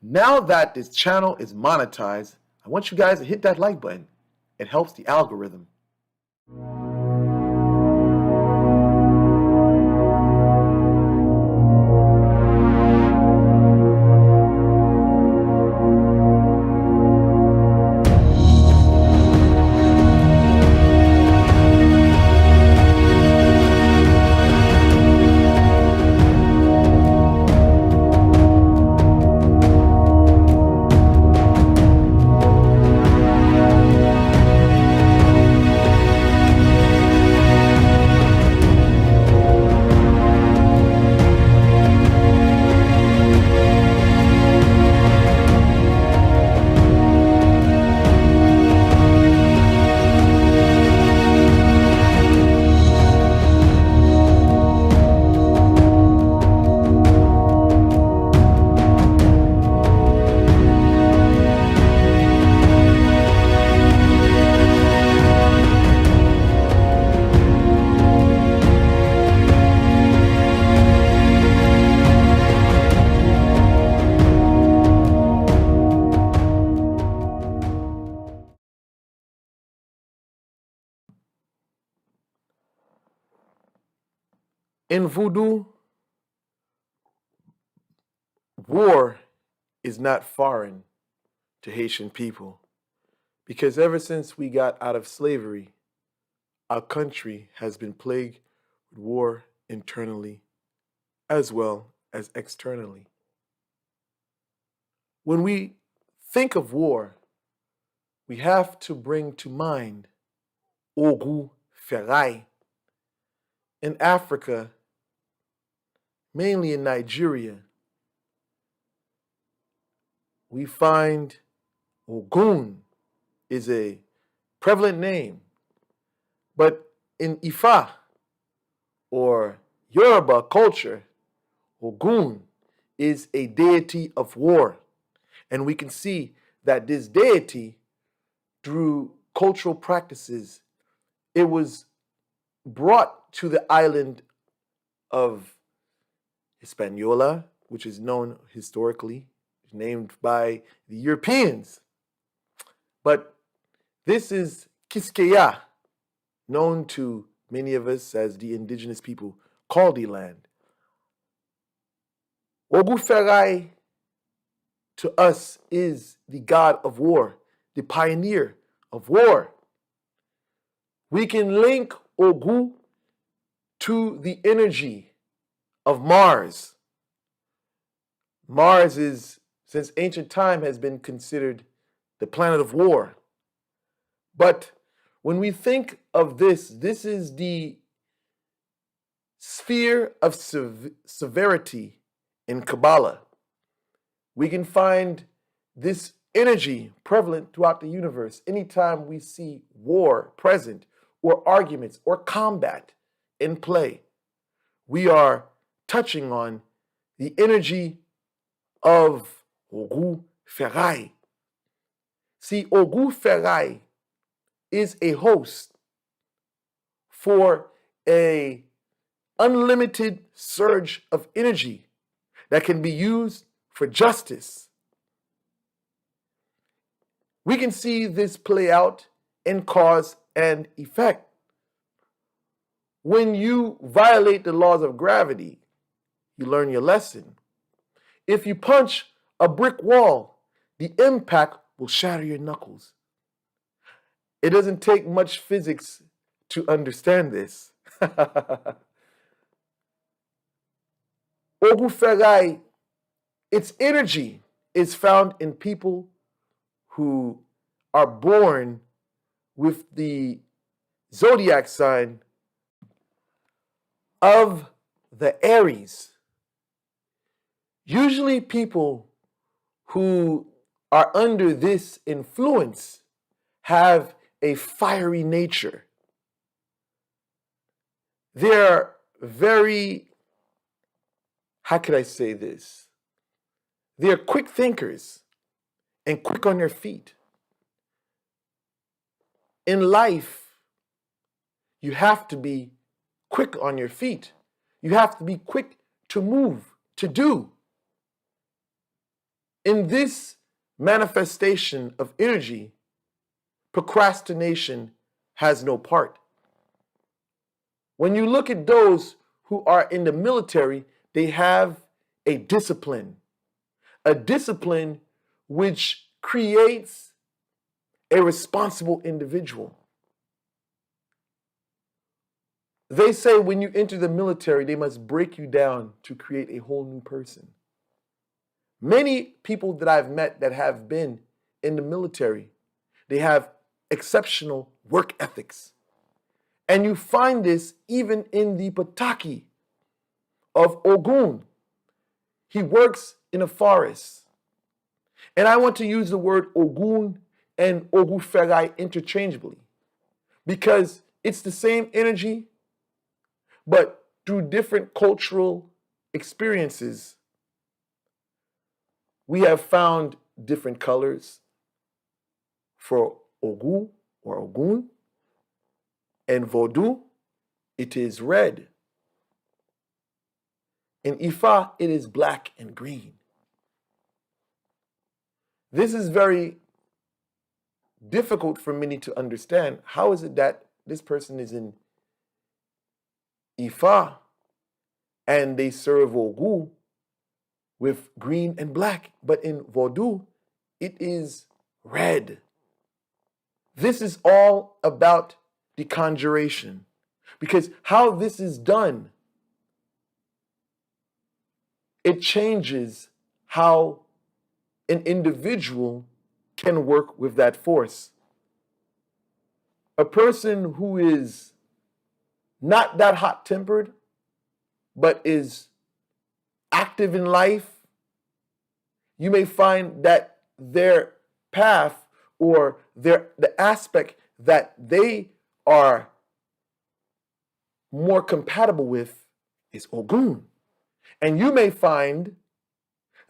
Now that this channel is monetized, I want you guys to hit that like button. It helps the algorithm. In voodoo, war is not foreign to Haitian people because ever since we got out of slavery, our country has been plagued with war internally as well as externally. When we think of war, we have to bring to mind Ogun, Feray. In Africa, mainly in Nigeria, we find Ogun is a prevalent name. But in Ifa or Yoruba culture, Ogun is a deity of war. And we can see that this deity, through cultural practices, it was brought to the island of Hispaniola, which is known historically, named by the Europeans. But this is Quisqueya, known to many of us as the indigenous people call the land. Ogun Feray to us is the god of war, the pioneer of war. We can link Ogun to the energy of Mars. Mars is, since ancient time, has been considered the planet of war. But when we think of this is the sphere of severity in Kabbalah. We can find this energy prevalent throughout the universe anytime we see war present or arguments or combat in play. We are touching on the energy of Ogun Feray. See, Ogun Feray is a host for an unlimited surge of energy that can be used for justice. We can see this play out in cause and effect. When you violate the laws of gravity, you learn your lesson. If you punch a brick wall, the impact will shatter your knuckles. It doesn't take much physics to understand this. Ogun Feray, its energy is found in people who are born with the zodiac sign of the Aries. Usually people who are under this influence have a fiery nature. They're very, how could I say this? They're quick thinkers and quick on their feet. In life, you have to be quick on your feet. You have to be quick to move, to do. In this manifestation of energy, procrastination has no part. When you look at those who are in the military, they have a discipline which creates a responsible individual. They say when you enter the military, they must break you down to create a whole new person. Many people that I've met that have been in the military, they have exceptional work ethics. And you find this even in the Pataki of Ogun. He works in a forest. And I want to use the word Ogun and Ogun Feray interchangeably because it's the same energy, but through different cultural experiences, we have found different colors for Ogun or Ogun. In Vodou, it is red. In Ifa, it is black and green. This is very difficult for many to understand. How is it that this person is in Ifa and they serve Ogun with green and black, but in Vodou, it is red? This is all about the conjuration, because how this is done, it changes how an individual can work with that force. A person who is not that hot-tempered, but is active in life, you may find that their path or the aspect that they are more compatible with is Ogun. And you may find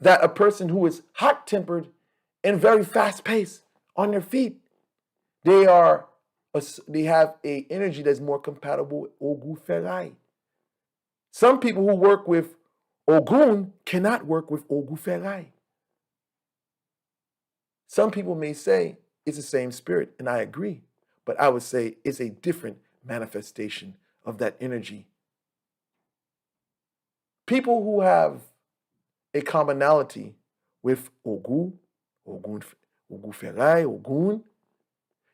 that a person who is hot-tempered and very fast-paced on their feet, they have a energy that's more compatible with Ogun Feray. Some people who work with Ogun cannot work with Ogun Feray. Some people may say it's the same spirit, and I agree, but I would say it's a different manifestation of that energy. People who have a commonality with Ogun Feray, Ogun,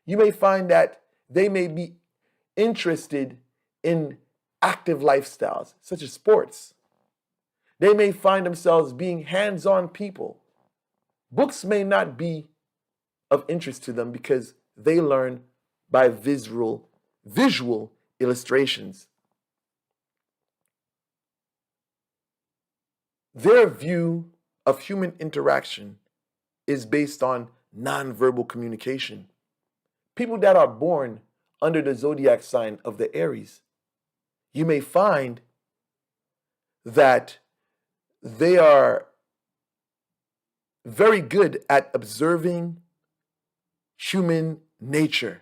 you may find that they may be interested in active lifestyles, such as sports. They may find themselves being hands-on people. Books may not be of interest to them because they learn by visual illustrations. Their view of human interaction is based on nonverbal communication. People that are born under the zodiac sign of the Aries, you may find that they are very good at observing human nature.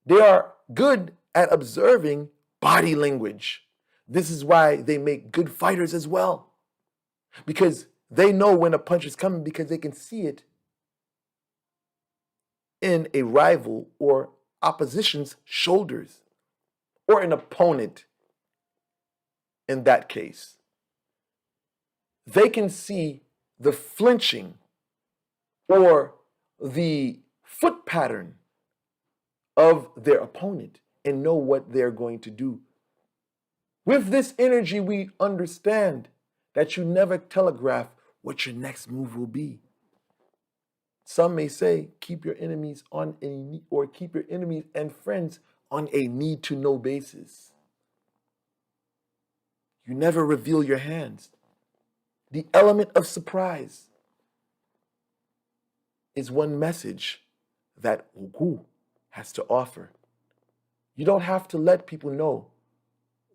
They are good at observing body language. This is why they make good fighters as well, because they know when a punch is coming because they can see it in a rival or opposition's shoulders, or an opponent in that case. They can see the flinching or the foot pattern of their opponent and know what they're going to do. With this energy, we understand that you never telegraph what your next move will be. Some may say, keep your enemies on a need, or keep your enemies and friends on a need-to-know basis. You never reveal your hands. The element of surprise is one message that Ogun has to offer. You don't have to let people know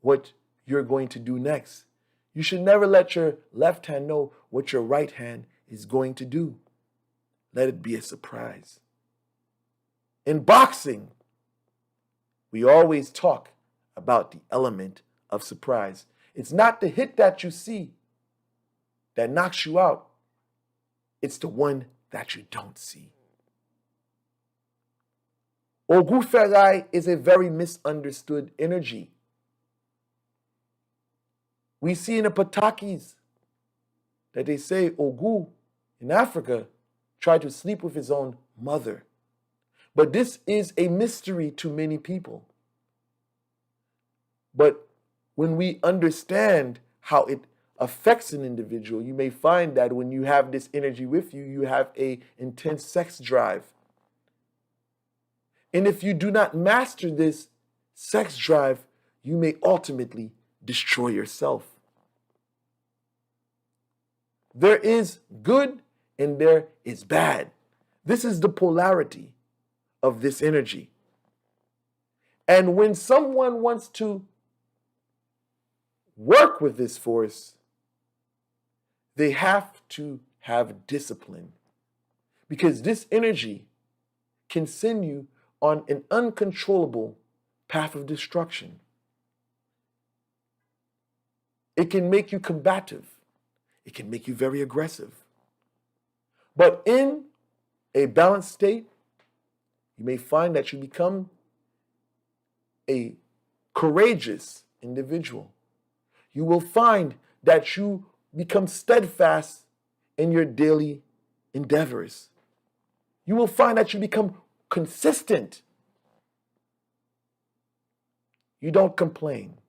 what you're going to do next. You should never let your left hand know what your right hand is going to do. Let it be a surprise. In boxing, we always talk about the element of surprise. It's not the hit that you see that knocks you out. It's the one that you don't see. Ogun Feray is a very misunderstood energy. We see in the Patakis that they say Ogun in Africa tried to sleep with his own mother. But this is a mystery to many people. But when we understand how it affects an individual, you may find that when you have this energy with you, you have an intense sex drive. And if you do not master this sex drive, you may ultimately destroy yourself. There is good and there is bad. This is the polarity of this energy. And when someone wants to work with this force, they have to have discipline, because this energy can send you on an uncontrollable path of destruction. It can make you combative. It can make you very aggressive. But in a balanced state, you may find that you become a courageous individual. You will find that you become steadfast in your daily endeavors. You will find that you become consistent. You don't complain.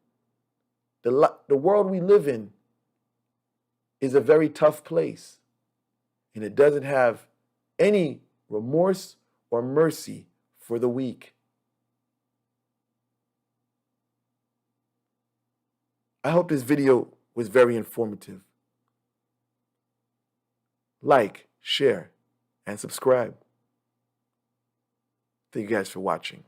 The world we live in is a very tough place, and it doesn't have any remorse or mercy for the weak. I hope this video was very informative. Like, share, and subscribe. Thank you guys for watching.